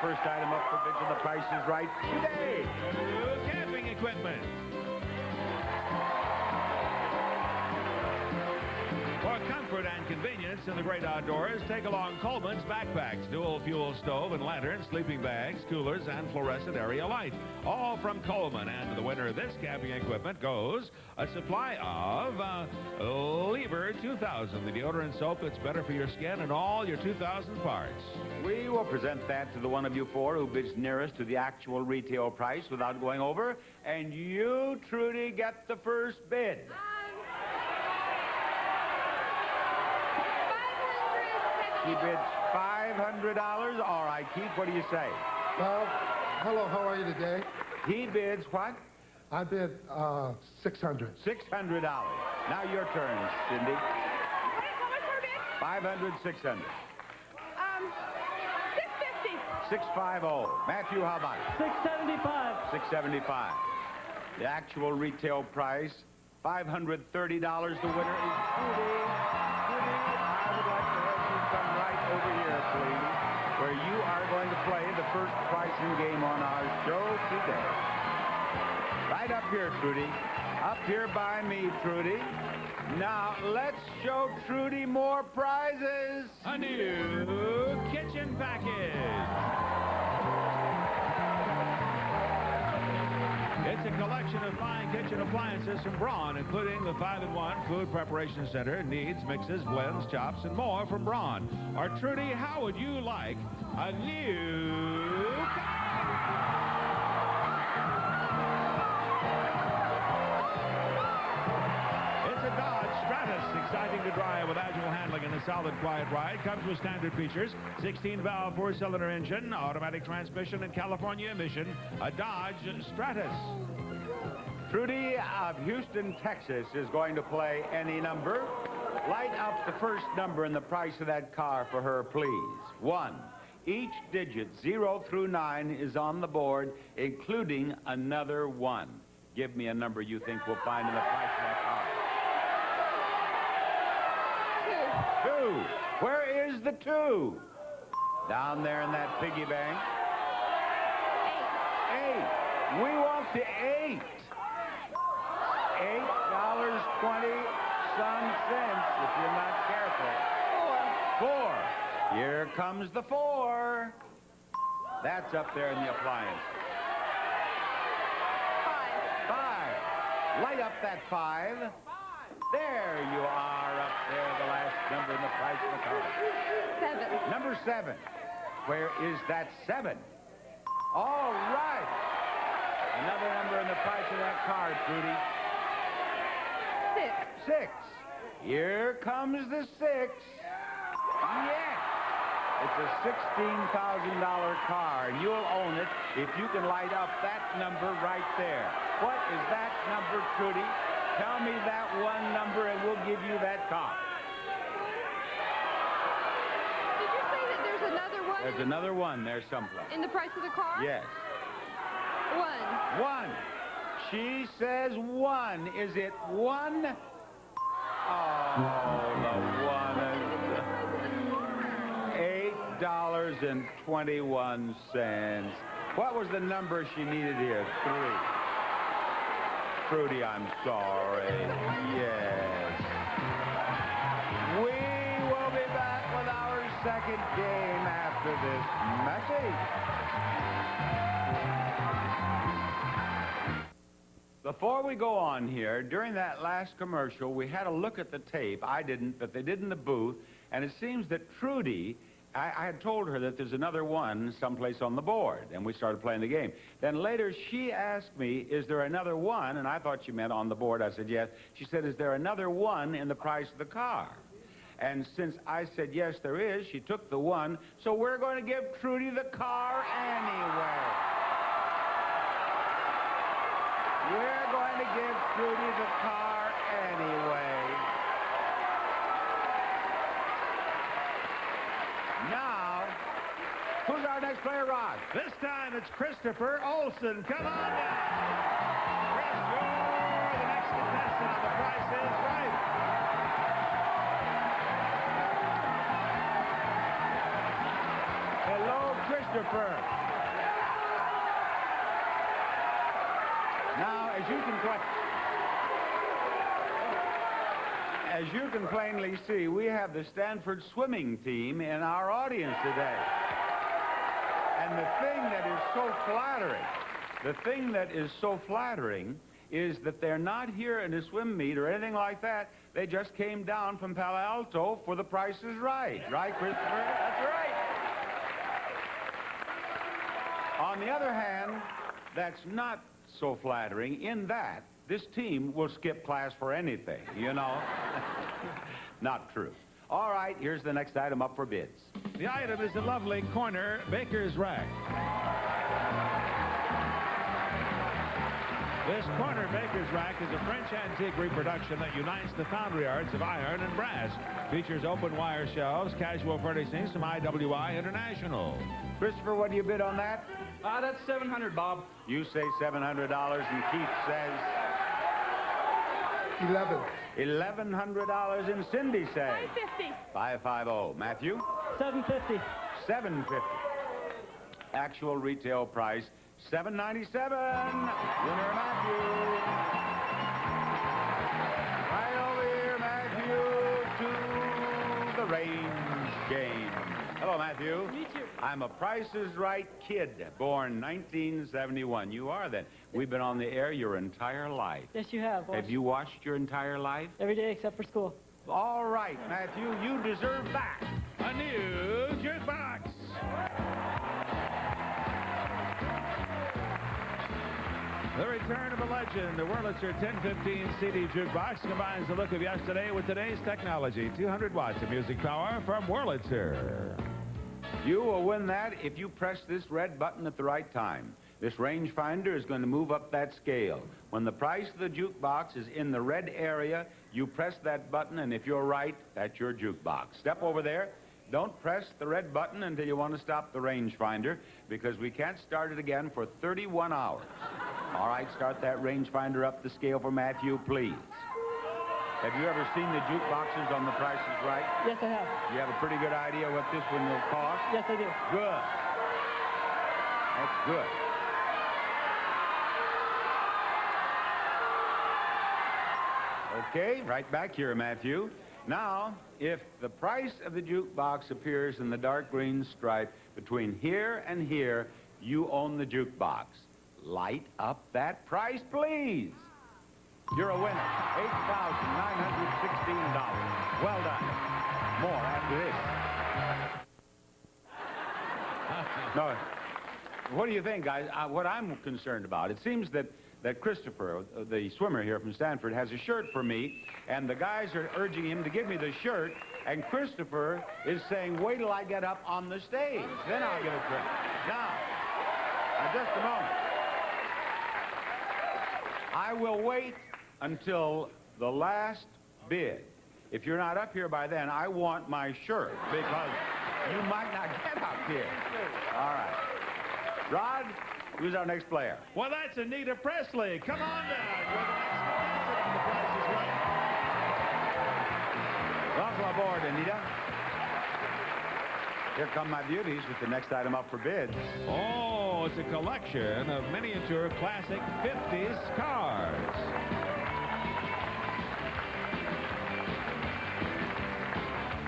first item up for bids on The Price is Right today. New camping equipment. For comfort and convenience in the great outdoors, take along Coleman's backpacks, dual fuel stove and lantern, sleeping bags, coolers, and fluorescent area light. All from Coleman. And to the winner of this camping equipment goes a supply of Lever 2000, the deodorant soap that's better for your skin and all your 2000 parts. We will present that to the one of you four who bids nearest to the actual retail price without going over. And you, Trudy, get the first bid. He bids $500. All right, Keith, what do you say? Hello, how are you today? He bids what? I bid $600. $600. Now your turn, Cindy. What was her bid? 500, 600. 650. 650. Matthew, how about it? 675. 675. The actual retail price, $530. The winner is Trudy. Trudy, I would like to have you come right over here, please, where you are going to play the first pricing game on our show today. Right up here, Trudy. Up here by me, Trudy. Now, let's show Trudy more prizes. A new kitchen package. It's a collection of fine kitchen appliances from Braun, including the 5-in-1 food preparation center, kneads, mixes, blends, chops, and more from Braun. Or, Trudy, how would you like a new... It's a Dodge Stratus, exciting to drive with agile handling and a solid, quiet ride. Comes with standard features, 16-valve, 4-cylinder engine, automatic transmission, and California emission. A Dodge Stratus. Trudy of Houston, Texas is going to play any number. Light up the first number in the price of that car for her, please. 1. Each digit, 0 through 9, is on the board, including another 1. Give me a number you think we'll find in the price of that car. 2. Where is the 2? Down there in that piggy bank. 8. We want the 8. $8.20 if you're not careful. 4. Here comes the 4. That's up there in the appliance. 5. Light up that 5. There you are up there, the last number in the price of the car. 7. Number 7. Where is that 7? All right. Another number in the price of that car, Trudy. 6. Here comes the 6. Yes. It's a $16,000 car, and you'll own it if you can light up that number right there. What is that number, Trudy? Tell me that one number, and we'll give you that car. Did you say that there's another one? There's another 1 there someplace. In the price of the car? Yes. 1. 1. She says 1. Is it 1? Oh, the 1. $8.21. What was the number she needed here? 3. Trudy, I'm sorry. Yes. We will be back with our second game after this message. Before we go on here, during that last commercial, we had a look at the tape. I didn't, but they did in the booth. And it seems that Trudy, I had told her that there's another 1 someplace on the board. And we started playing the game. Then later, she asked me, is there another 1? And I thought she meant on the board. I said, yes. She said, is there another 1 in the price of the car? And since I said, yes, there is, she took the 1. So we're going to give Trudy the car anyway. We're going to give Trudy the car anyway. Now, who's our next player, Rod? This time it's Christopher Olson. Come on down. Chris, you're the next contestant on The Price is Right. Hello, Christopher. Now, as you can plainly see, we have the Stanford swimming team in our audience today. And the thing that is so flattering is that they're not here in a swim meet or anything like that. They just came down from Palo Alto for The Price is Right. Right, Christopher? That's right. On the other hand, that's not so flattering in that this team will skip class for anything, you know? Not true. All right, here's the next item up for bids. The item is the lovely corner baker's rack. This corner baker's rack is a French antique reproduction that unites the foundry arts of iron and brass. Features open wire shelves, casual furnishings from IWI International. Christopher, what do you bid on that? That's $700, Bob. You say $700, and Keith says 11. $1,100, and Cindy says 550. 550. Matthew? 750. 750. Actual retail price $797. Winner Matthew. Right over here, Matthew, to the range game. Hello, Matthew. Meet you. I'm a Price is Right kid, born 1971. You are then. We've been on the air your entire life. Yes, you have. Have you watched your entire life? Every day except for school. All right, Matthew, you deserve that. A new jukebox. The return of a legend, the Wurlitzer 1015 CD jukebox combines the look of yesterday with today's technology. 200 watts of music power from Wurlitzer. You will win that if you press this red button at the right time. This rangefinder is going to move up that scale. When the price of the jukebox is in the red area, you press that button, and if you're right, that's your jukebox. Step over there. Don't press the red button until you want to stop the rangefinder, because we can't start it again for 31 hours. All right, start that rangefinder up the scale for Matthew, please. Have you ever seen the jukeboxes on The Price is Right? Yes, I have. You have a pretty good idea what this one will cost? Yes, I do. Good. That's good. Okay, right back here, Matthew. Now, if the price of the jukebox appears in the dark green stripe between here and here, you own the jukebox. Light up that price, please. You're a winner. $8,916. Well done. More after this. No. What do you think, guys? What I'm concerned about, it seems that Christopher, the swimmer here from Stanford, has a shirt for me, and the guys are urging him to give me the shirt, and Christopher is saying, wait till I get up on the stage. Then I'll give it to him. Now, just a moment. I will wait until the last bid. If you're not up here by then, I want my shirt, because you might not get up here. All right. Rod, who's our next player? Well, that's Anita Presley. Come on down. You're the next contestant on The Price is Right. Welcome aboard, Anita. Here come my beauties with the next item up for bids. Oh, it's a collection of miniature classic 50s cars.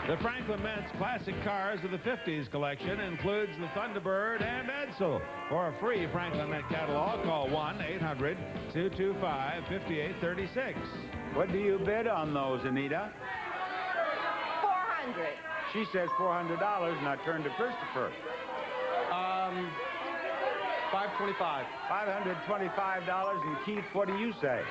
The Franklin Mets Classic Cars of the 50s collection includes the Thunderbird and Edsel. For a free Franklin Met catalog, call 1-800-225-5836. What do you bid on those, Anita? 400. She says $400, and I turn to Christopher. 525. $525, and Keith, what do you say?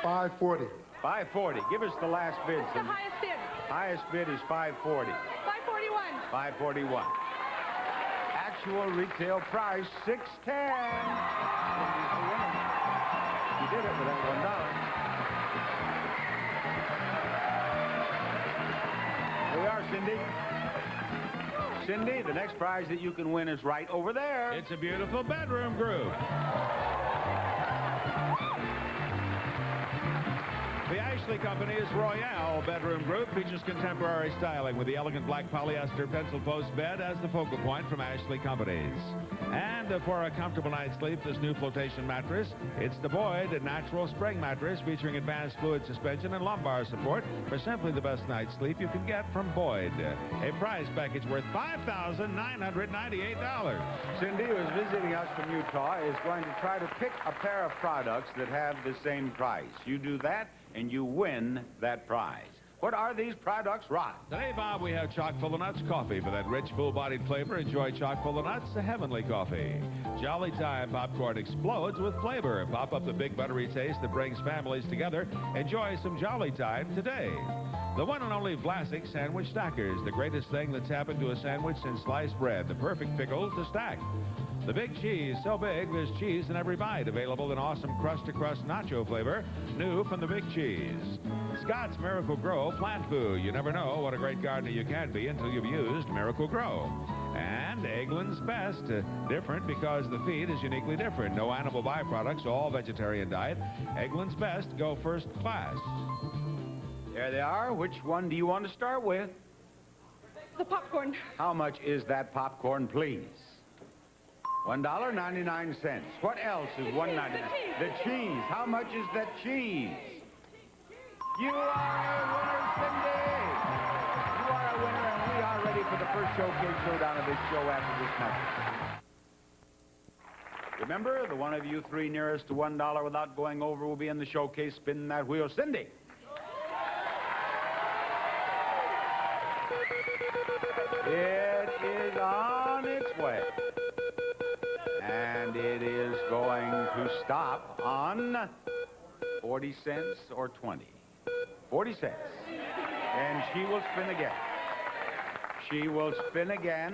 540. 540. Give us the last bid, The Cindy. highest bid. Highest bid is 540. 541. 541. Actual retail price, $610. You did it with that $1. Here we are, Cindy. Cindy, the next prize that you can win is right over there. It's a beautiful bedroom group. The Ashley Company's Royale bedroom group features contemporary styling with the elegant black polyester pencil post bed as the focal point from Ashley Companies. And for a comfortable night's sleep, this new flotation mattress, it's the Boyd Natural Spring Mattress featuring advanced fluid suspension and lumbar support for simply the best night's sleep you can get from Boyd. A prize package worth $5,998. Cindy, who is visiting us from Utah, is going to try to pick a pair of products that have the same price. You do that, and you win that prize. What are these products, Rod? Today, Bob, we have chock full of nuts coffee. For that rich, full-bodied flavor, enjoy chock full of nuts, a heavenly coffee. Jolly Time popcorn explodes with flavor. Pop up the big buttery taste that brings families together. Enjoy some Jolly Time today. The one and only Vlasic Sandwich Stackers, the greatest thing that's happened to a sandwich since sliced bread. The perfect pickle to stack. The Big Cheese, so big there's cheese in every bite. Available in awesome crust-to-crust nacho flavor, new from the Big Cheese. Scott's Miracle Grow plant food. You never know what a great gardener you can be until you've used Miracle Grow. And Eggland's Best, different because the feed is uniquely different. No animal byproducts, all vegetarian diet. Eggland's Best, go first class. There they are. Which one do you want to start with? The popcorn. How much is that popcorn, please? $1.99. What else is $1.99? The cheese. How much is that cheese? You are a winner, Cindy! You are a winner, and we are ready for the first showcase showdown of this show after this message. Remember, the one of you three nearest to $1 without going over will be in the showcase spinning that wheel. Cindy! It is on its way. And it is going to stop on 40 cents or 20. 40 cents. And she will spin again. She will spin again.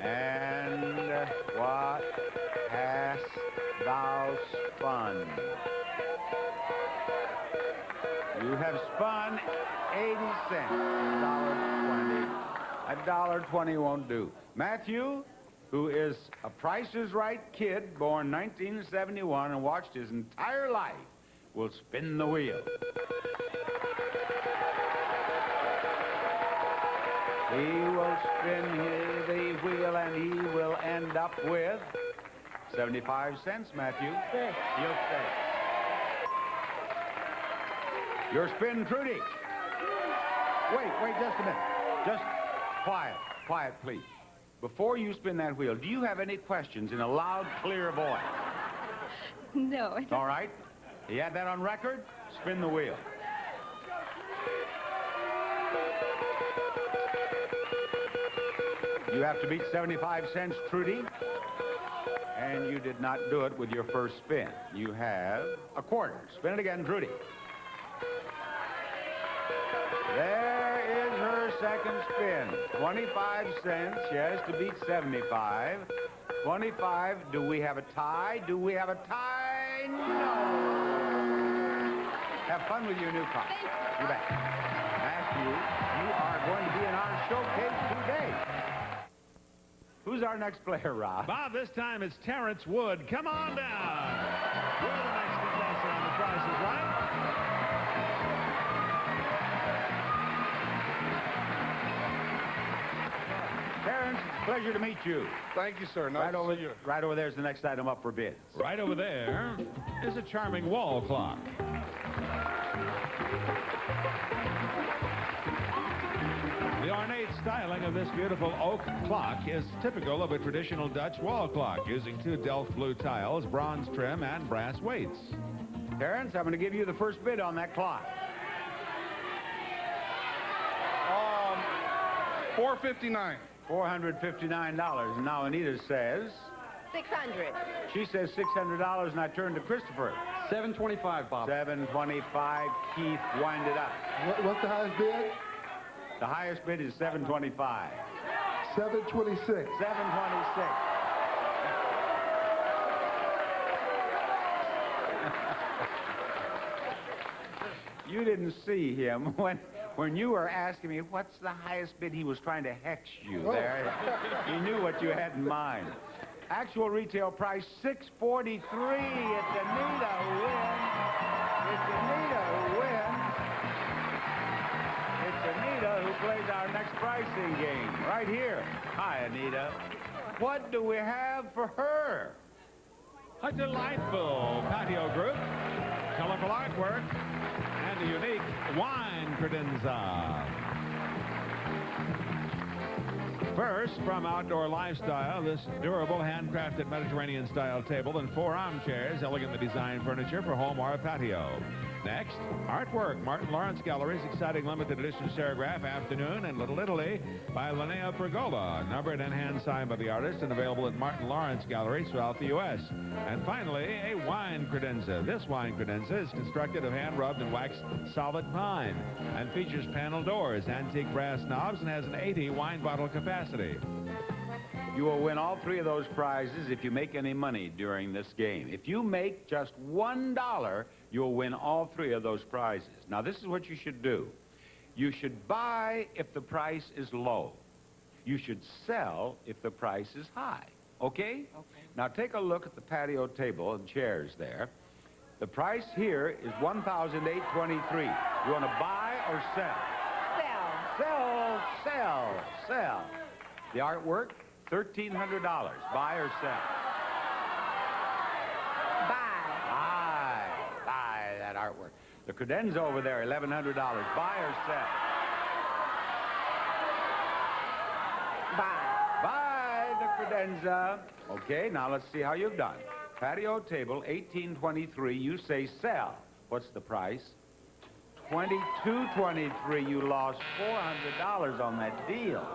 And what hast thou spun? You have spun 80 cents. $1.20. $1.20 won't do. Matthew, who is a Price is Right kid, born 1971 and watched his entire life, will spin the wheel. He will spin the wheel, and he will end up with 75 cents, Matthew. Stay. You'll stay. Your spin, Trudy. Wait just a minute. Just quiet, please. Before you spin that wheel, do you have any questions in a loud, clear voice? No. I don't. All right. You had that on record? Spin the wheel. You have to beat 75 cents, Trudy. And you did not do it with your first spin. You have a quarter. Spin it again, Trudy. There is her second spin. 25 cents. She has to beat 75. 25. Do we have a tie? Do we have a tie? No. Have fun with your new car. You bet. Matthew, you are going to be in our showcase today. Who's our next player, Rob? Bob, this time it's Terrence Wood. Come on down. You're the next contestant on The Price is Right. Terrence, it's a pleasure to meet you. Thank you, sir. Nice to see you. Right over there is the next item up for bids. Right over there is a charming wall clock. The ornate styling of this beautiful oak clock is typical of a traditional Dutch wall clock, using 2 Delft blue tiles, bronze trim, and brass weights. Terrence, I'm going to give you the first bid on that clock. $4.59. $459. And now Anita says, 600. she says $600, and I turn to Christopher. $7.25, Bob. $725. Keith, wind it up. What's the highest bid? The highest bid is $725. $7.26. $726. You didn't see him when you were asking me what's the highest bid. He was trying to hex you there. He knew what you had in mind. Actual retail price $643. It's Anita wins. plays our next pricing game right here. Hi, Anita. What do we have for her? A delightful patio group, colorful artwork, and a unique wine credenza. First, from Outdoor Lifestyle, this durable, handcrafted Mediterranean-style table and 4 armchairs, elegantly designed furniture for home or patio. Next, artwork, Martin Lawrence Gallery's exciting limited edition serigraph, Afternoon in Little Italy by Linnea Pergola, numbered and hand-signed by the artist and available at Martin Lawrence Galleries throughout the U.S. And finally, a wine credenza. This wine credenza is constructed of hand-rubbed and waxed solid pine and features panel doors, antique brass knobs, and has an 80 wine bottle capacity. You will win all 3 of those prizes if you make any money during this game. If you make just $1, you'll win all 3 of those prizes. Now, this is what you should do. You should buy if the price is low. You should sell if the price is high. Okay? Okay. Now, take a look at the patio table and chairs there. The price here is $1,823. You want to buy or sell? Sell. Sell. The artwork, $1,300. Buy or sell? Buy that artwork. The credenza over there, $1,100. Buy or sell? Buy the credenza. Okay, now let's see how you've done. Patio table, $1,823. You say sell. What's the price? $2,223. You lost $400 on that deal.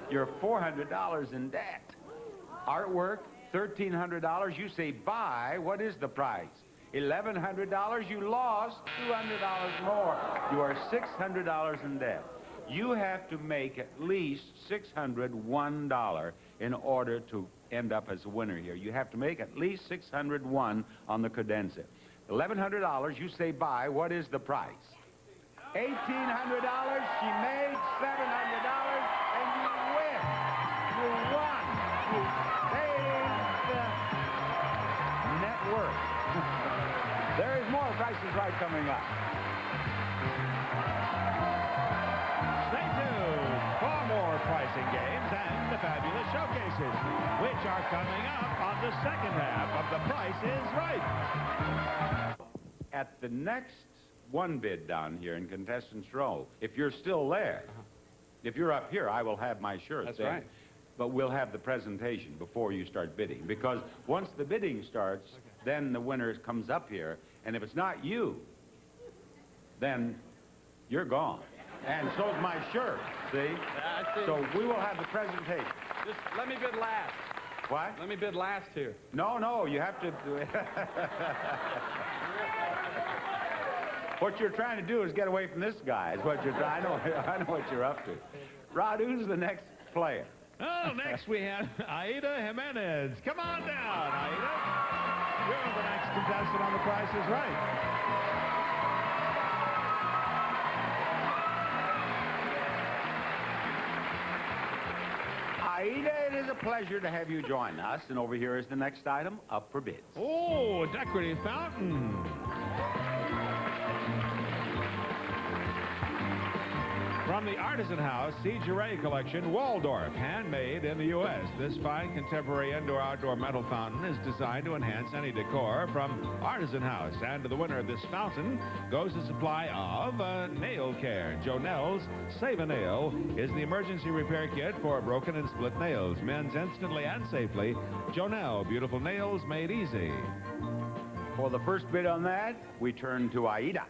You're $400 in debt. Artwork, $1,300. You say buy. What is the price? $1,100. You lost $200 more. You are $600 in debt. You have to make at least $601 in order to end up as a winner here. You have to make at least $601 on the credenza. $1,100. You say buy. What is the price? $1,800. She made $700. You won. You saved the network. There is more Price is Right coming up. Stay tuned for more pricing games and the fabulous showcases, which are coming up on the second half of The Price is Right. At the next one bid down here in Contestants Row, if you're still there, if you're up here, I will have my shirt. That's then. right. But we'll have the presentation before you start bidding. Because once the bidding starts, then the winner comes up here. And if it's not you, then you're gone. And so's my shirt, see? I see. So we will have the presentation. Just let me bid last. What? Let me bid last here. No, you have to do it. What you're trying to do is get away from this guy, is what you're trying. I know what you're up to. Rod, who's the next player? Oh, next we have Aida Jimenez. Come on down, Aida. You're the next contestant on The Price is Right. Aida, it is a pleasure to have you join us. And over here is the next item up for bids. Oh, a decorative fountain. From the Artisan House C. Giray collection, Waldorf, handmade in the U.S. This fine contemporary indoor-outdoor metal fountain is designed to enhance any decor from Artisan House. And to the winner of this fountain goes a supply of nail care. Jonell's Save a Nail is the emergency repair kit for broken and split nails. Mends instantly and safely. Jonell, beautiful nails made easy. For the first bid on that, we turn to Aida.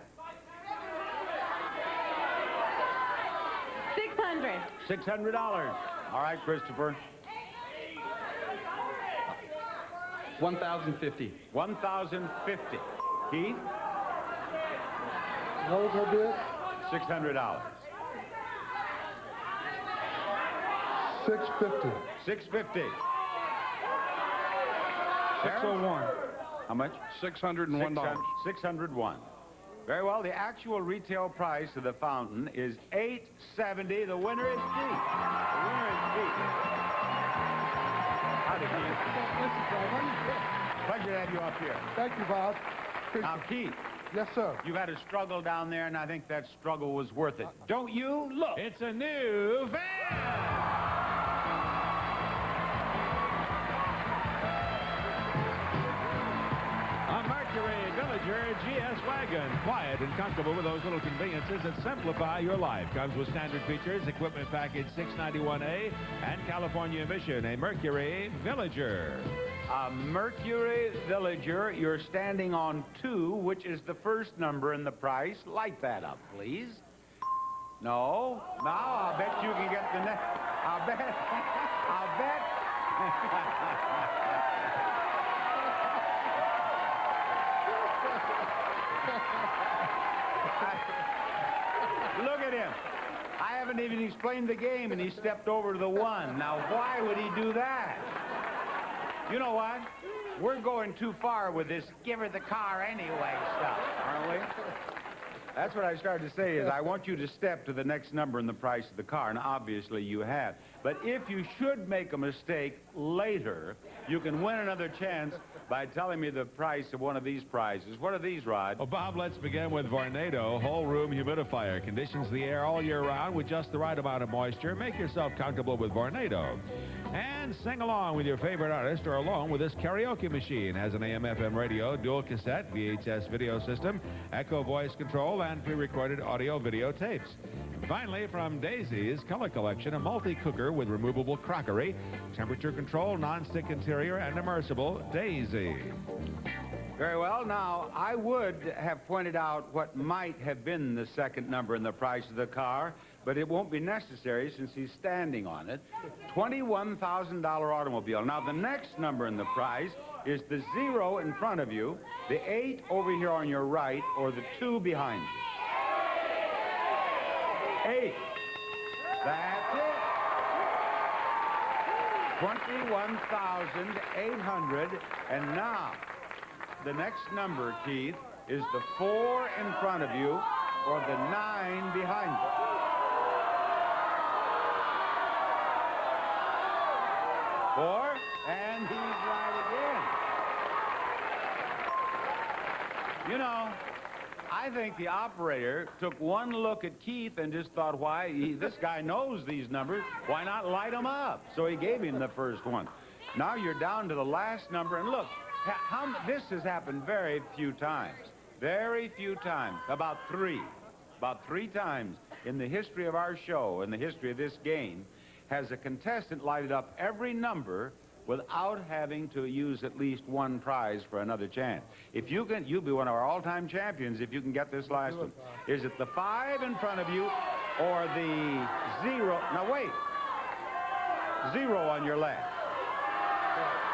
$600. All right, Christopher. $1,050. $1,050. Keith? What was our bid? $600. $650. $650. 601. How much? $601. $601. Very well. The actual retail price of the fountain is $870. The winner is Keith. The winner is Keith. Howdy, Keith. Pleasure to have you up here. Thank you, Bob. Now, Keith, Yes, sir. You've had a struggle down there, and I think that struggle was worth it. Don't you? Look. It's a new van. A Mercury Villager GS wagon. Quiet and comfortable with those little conveniences that simplify your life. Comes with standard features, equipment package 691A, and California emission. A Mercury Villager. A Mercury Villager. You're standing on 2, which is the first number in the price. Light that up, please. No. Now, I'll bet you can get the next. I'll bet. I'll bet. Look at him. I haven't even explained the game, and he stepped over to the 1. Now, why would he do that? You know what? We're going too far with this give her the car anyway stuff, aren't we? That's what I started to say is I want you to step to the next number in the price of the car, and obviously you have. But if you should make a mistake later, you can win another chance by telling me the price of one of these prizes. What are these, Rod? Well, Bob, let's begin with Vornado whole room humidifier. Conditions the air all year round with just the right amount of moisture. Make yourself comfortable with Vornado. And sing along with your favorite artist or alone with this karaoke machine. Has an AM/FM radio, dual cassette, VHS video system, echo voice control, and pre-recorded audio video tapes. Finally, from Daisy's Color Collection, a multi-cooker with removable crockery, temperature control, non-stick interior, and immersible Daisy. Very well. Now, I would have pointed out what might have been the second number in the price of the car, but it won't be necessary since he's standing on it. $21,000 automobile. Now, the next number in the price is the 0 in front of you, the 8 over here on your right, or the 2 behind you. 8. That's it. 21,800. And now, the next number, Keith, is the 4 in front of you or the 9 behind you. Four, and he's right again. You know, I think the operator took one look at Keith and just thought, this guy knows these numbers. Why not light them up? So he gave him the first one. Now you're down to the last number, and look, this has happened very few times. Very few times. About 3. About 3 times in the history of our show, in the history of this game, has a contestant lighted up every number without having to use at least one prize for another chance. If you can, you'll be one of our all-time champions if you can get this last one. Is it the 5 in front of you or the 0? Now, wait. 0 on your left.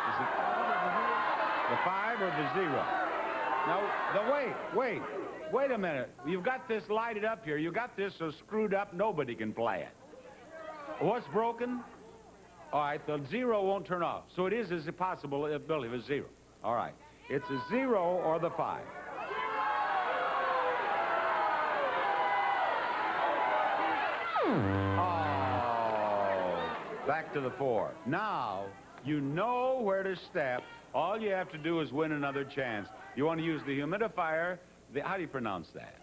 Is it the 5 or the 0? Now, wait a minute. You've got this lighted up here. You got this so screwed up nobody can play it. What's broken? All right, the 0 won't turn off. So it is a possibility of a 0. All right. It's a 0 or the 5. Oh, back to the 4. Now, you know where to step. All you have to do is win another chance. You want to use the humidifier. How do you pronounce that?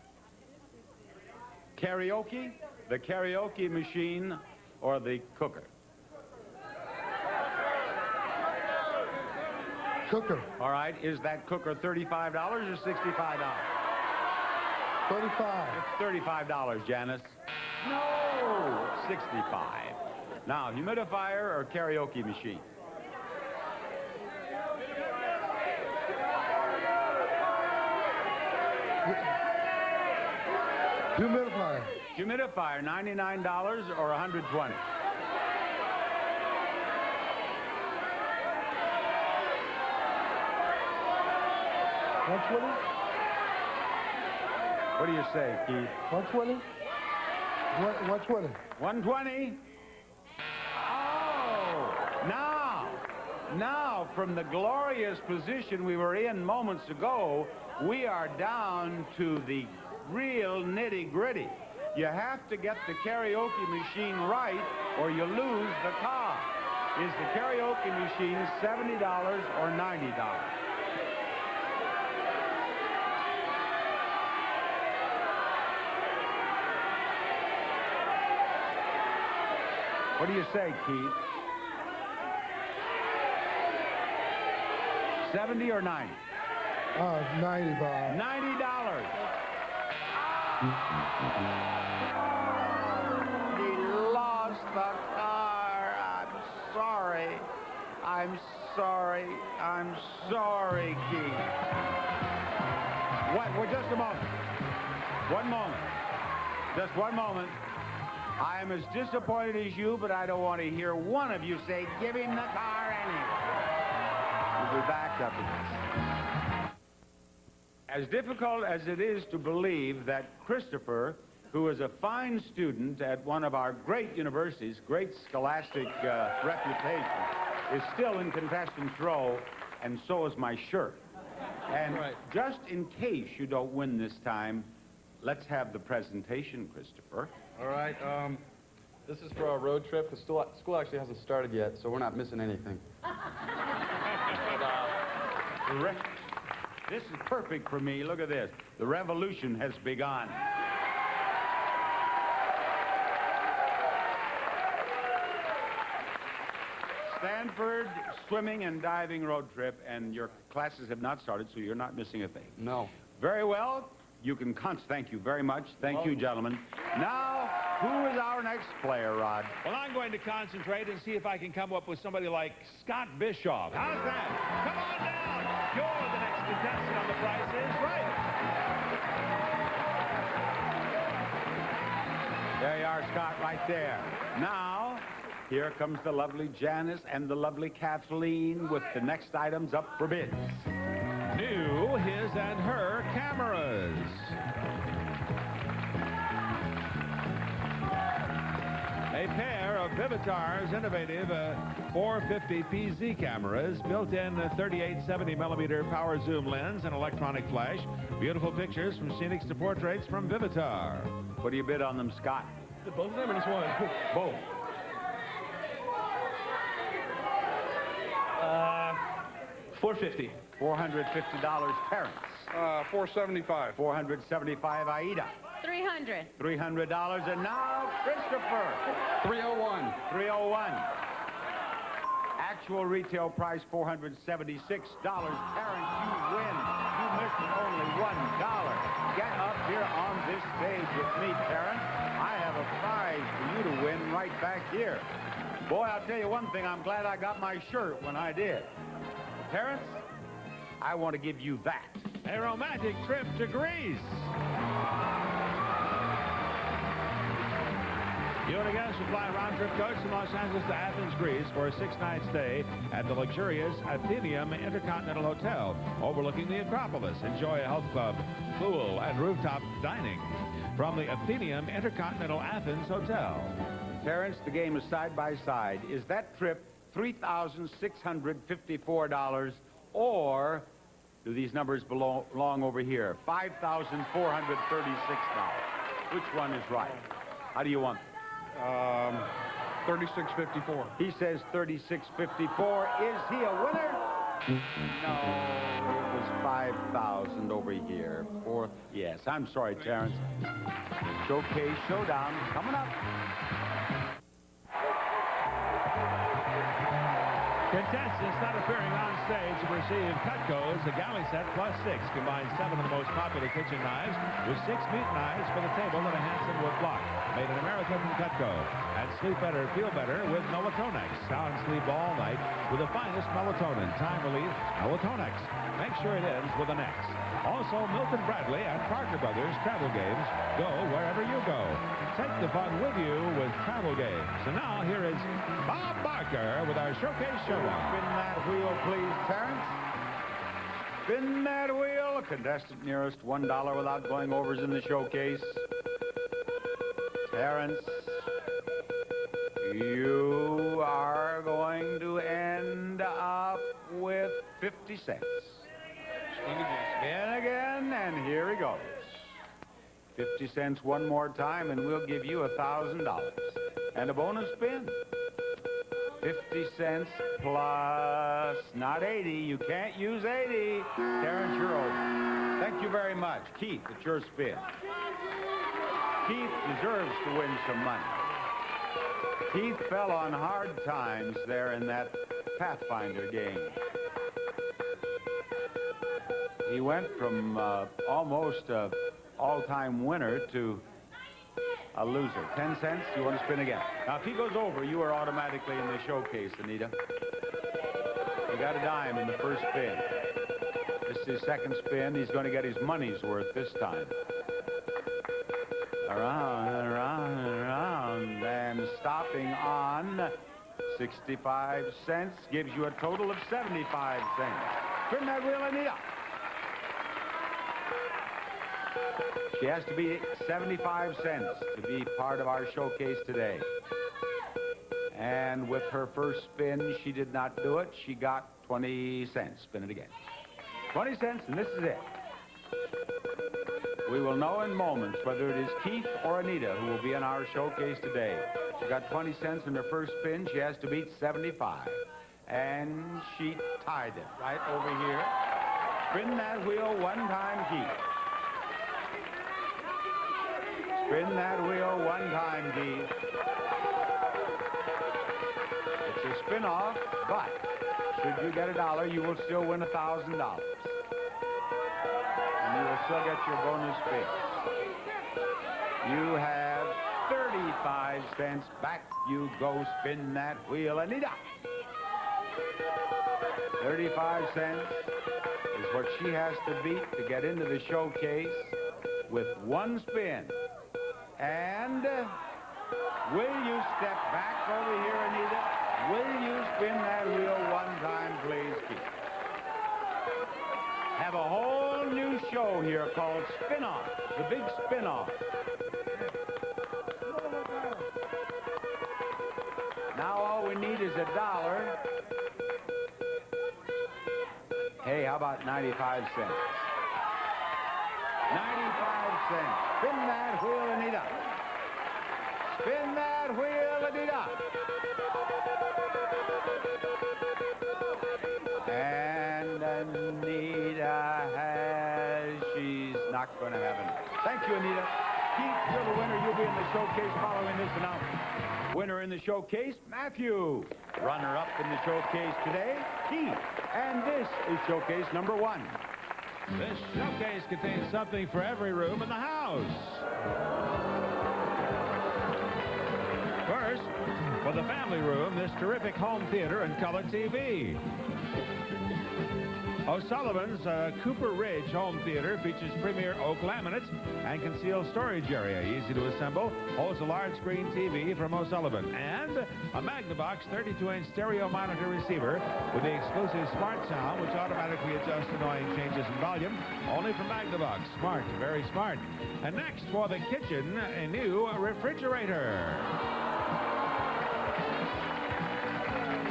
Karaoke? The karaoke machine or the cooker? Cooker. All right, is that cooker $35 or $65? 35. It's $35, Janice. No, 65. Now, humidifier or karaoke machine? Humidifier. Humidifier, $99 or $120? $120? What do you say, Keith? 120? 120. 120? Oh, now, from the glorious position we were in moments ago, we are down to the real nitty-gritty. You have to get the karaoke machine right or you lose the car. Is the karaoke machine $70 or $90? What do you say, Keith? 70 or 90? 90, Bob. $90. He lost the car. I'm sorry. I'm sorry. I'm sorry, Keith. What? Well, just a moment. One moment. Just one moment. I am as disappointed as you, but I don't want to hear one of you say, give him the car anyway. We'll be back up again. As difficult as it is to believe that Christopher, who is a fine student at one of our great universities, great scholastic reputation, is still in contestant's row, and so is my shirt. And Right. just in case you don't win this time, let's have the presentation, Christopher. All right, this is for our road trip, because school actually hasn't started yet, so we're not missing anything. Correct. This is perfect for me. Look at this. The revolution has begun. Stanford swimming and diving road trip, and your classes have not started, so you're not missing a thing. No. Very well. You can thank you very much. Thank you, gentlemen. Now, who is our next player, Rod? Well, I'm going to concentrate and see if I can come up with somebody like Scott Bischoff. How's that? Come on down. You're the next contestant on The Price is Right. There you are, Scott, right there. Now, here comes the lovely Janice and the lovely Kathleen with the next items up for bids. New his and her cameras. A pair of Vivitar's innovative 450 PZ cameras, built-in 3870mm power zoom lens and electronic flash. Beautiful pictures from scenics to portraits from Vivitar. What do you bid on them, Scott? Both of them or just one? Both. $450. $450, Terrence. 475. $475, Aida. 300. $300, and now Christopher. 301. $301. Actual retail price, $476. Terrence, you win. You missed it only $1. Get up here on this stage with me, Terrence. I have a prize for you to win right back here. Boy, I'll tell you one thing. I'm glad I got my shirt when I did. Terrence, I want to give you that. A romantic trip to Greece. You and a guest will fly a round-trip coach from Los Angeles to Athens, Greece for a 6-night stay at the luxurious Atheneum Intercontinental Hotel overlooking the Acropolis. Enjoy a health club, pool, and rooftop dining from the Atheneum Intercontinental Athens Hotel. Terrence, the game is side by side. Is that trip $3,654, or do these numbers belong over here? $5,436. Which one is right? How do you want it? 3654. He says 3654. Is he a winner? No, it was 5,000 over here. Yes, I'm sorry, Terrence. Showcase Showdown coming up. Contestants not appearing on stage to receive Cutco's The Galley Set Plus 6 combines 7 of the most popular kitchen knives with 6 meat knives for the table and a Hansen wood block. Made in America from Cutco. And sleep better, feel better with Melatonex. Sound sleep all night with the finest melatonin. Time relief, Melatonex. Make sure it ends with an X. Also, Milton Bradley and Parker Brothers Travel Games. Go wherever you go. Take the fun with you with Travel Games. And now here is Bob Barker with our Showcase Showdown. Spin that wheel, please, Terrence. Spin that wheel. Contestant nearest, $1 without going overs in the showcase. Terrence, you are going to end up with 50 cents. And again, and here he goes. 50 cents one more time, and we'll give you $1,000. And a bonus spin. 50 cents plus, not 80. You can't use 80. Terrence, you're over. Thank you very much. Keith, it's your spin. Keith deserves to win some money. Keith fell on hard times there in that Pathfinder game. He went from almost an all-time winner to a loser. 10 cents. You want to spin again? Now, if he goes over, you are automatically in the showcase, Anita. He got a dime in the first spin. This is his second spin. He's going to get his money's worth this time. Around and around and around. And stopping on 65 cents gives you a total of 75 cents. Spin that wheel, Anita. She has to be 75 cents to be part of our showcase today. And with her first spin, she did not do it. She got 20 cents. Spin it again. 20 cents, and this is it. We will know in moments whether it is Keith or Anita who will be in our showcase today. She got 20 cents in her first spin. She has to beat 75. And she tied it right over here. Spin that wheel one time, Keith. Spin that wheel one time, Keith. It's a spin-off, but should you get $1, you will still win $1,000. And you will still get your bonus spin. You have 35 cents. Back you go. Spin that wheel, Anita. 35 cents is what she has to beat to get into the showcase with one spin. And will you step back over here, Anita? Will you spin that wheel one time, please, Keith? Have a whole new show here called Spin-Off, the Big Spin-Off. Now all we need is $1. Hey, how about 95 cents? 95 cents. Spin that wheel, Anita. Spin that wheel, Anita. And Anita she's not going to have it. Thank you, Anita. Keith, you're the winner. You'll be in the showcase following this announcement. Winner in the showcase, Matthew. Runner-up in the showcase today, Keith. And this is showcase number 1. This showcase contains something for every room in the house. First, for the family room, this terrific home theater and color TV. O'Sullivan's Cooper Ridge home theater features premier oak laminates and concealed storage area. Easy to assemble, holds a large screen TV from O'Sullivan. And a Magnavox 32-inch stereo monitor receiver with the exclusive smart sound, which automatically adjusts annoying changes in volume. Only from Magnavox. Smart, very smart. And next, for the kitchen, a new refrigerator.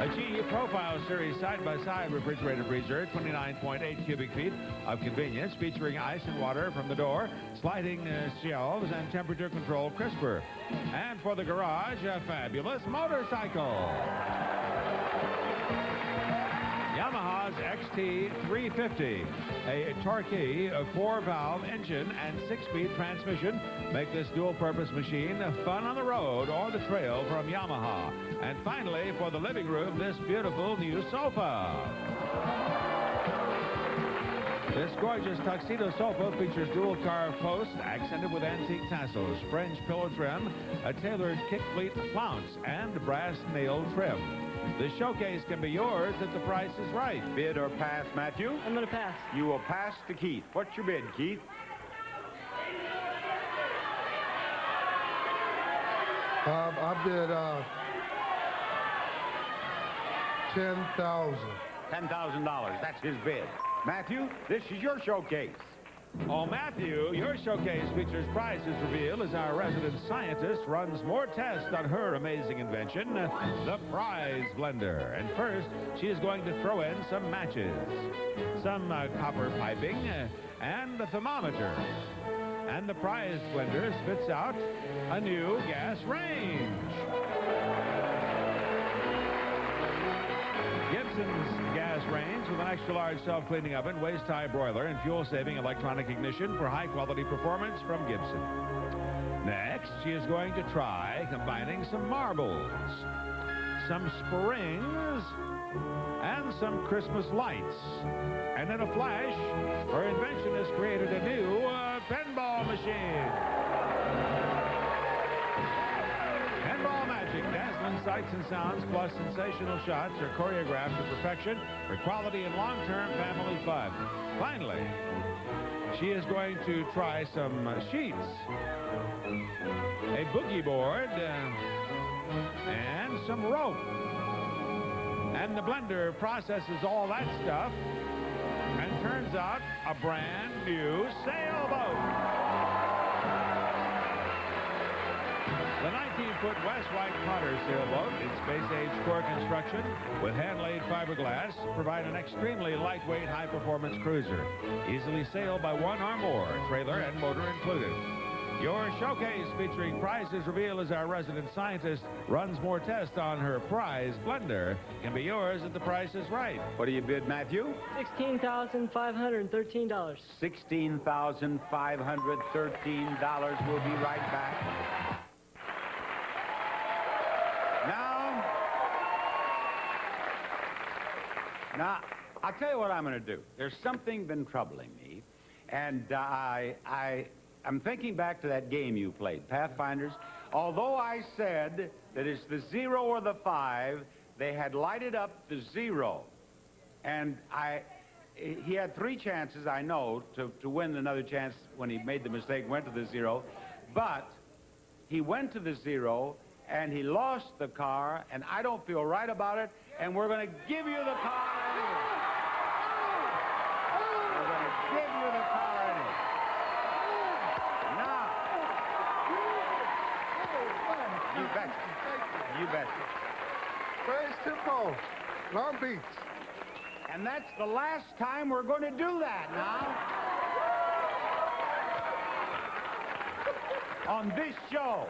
A GE Profile Series side-by-side refrigerator freezer, 29.8 cubic feet of convenience, featuring ice and water from the door, sliding shelves, and temperature-controlled crisper. And for the garage, a fabulous motorcycle. Yamaha's XT350, a Torquay 4-valve engine and 6-speed transmission make this dual-purpose machine fun on the road or the trail from Yamaha. And finally, for the living room, this beautiful new sofa. This gorgeous tuxedo sofa features dual carved posts accented with antique tassels, French pillow trim, a tailored kick fleet flounce, and brass nail trim. The showcase can be yours if the price is right. Bid or pass, Matthew? I'm going to pass. You will pass to Keith. What's your bid, Keith? I bid $10,000. $10,000. That's his bid. Matthew, this is your showcase. Oh, Matthew, your showcase features prizes revealed as our resident scientist runs more tests on her amazing invention, the Prize Blender. And first, she is going to throw in some matches, some copper piping, and a thermometer. And the Prize Blender spits out a new gas range. Give Gibson's gas range with an extra-large self-cleaning oven, waist-high broiler, and fuel-saving electronic ignition for high-quality performance from Gibson. Next, she is going to try combining some marbles, some springs, and some Christmas lights. And in a flash, her invention has created a new pinball machine. Pinball magic, dazzling sights and sounds, plus sensational shots are choreographed to perfection for quality and long-term family fun. Finally, she is going to try some sheets, a boogie board, and some rope. And the blender processes all that stuff and turns out a brand new sailboat. The 19-foot West White Potter sailboat, its space-age core construction with hand-laid fiberglass, provide an extremely lightweight, high-performance cruiser, easily sailed by one or more, trailer and motor included. Your showcase featuring prizes revealed as our resident scientist runs more tests on her prize blender can be yours if the price is right. What do you bid, Matthew? $16,513. $16,513. We'll be right back. Now, I'll tell you what I'm going to do. There's something been troubling me, and I'm thinking back to that game you played, Pathfinders. Although I said that it's the 0 or the 5, they had lighted up the 0. And he had 3 chances, I know, to win another chance when he made the mistake, went to the 0. But he went to the 0, and he lost the car, and I don't feel right about it, and we're going to give you the car anyway. We're going to give you the car anyway. Now, you betcha. You betcha. Praise Tempo, Long Beach. And that's the last time we're going to do that now. On this show.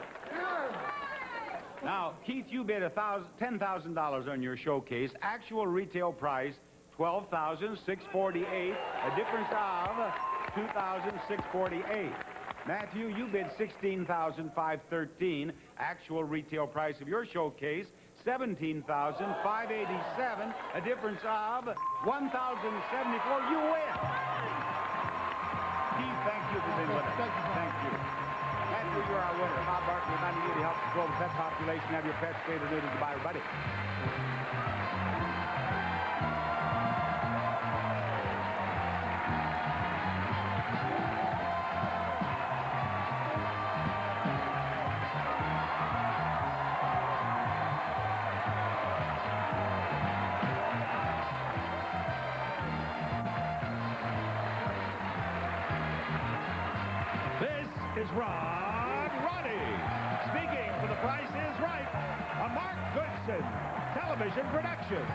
Now, Keith, you bid $10,000 on your showcase. Actual retail price, $12,648, a difference of $2,648. Matthew, you bid $16,513. Actual retail price of your showcase, $17,587, a difference of $1,074. You win. Keith, thank you for being with us. Thank you. Matthew, you're our winner. Bob Barkley reminding you to help control the pet population. Have your pets spayed or neutered to buy a buddy. This is Ron Roddy, speaking for The Price is Right, a Mark Goodson television production.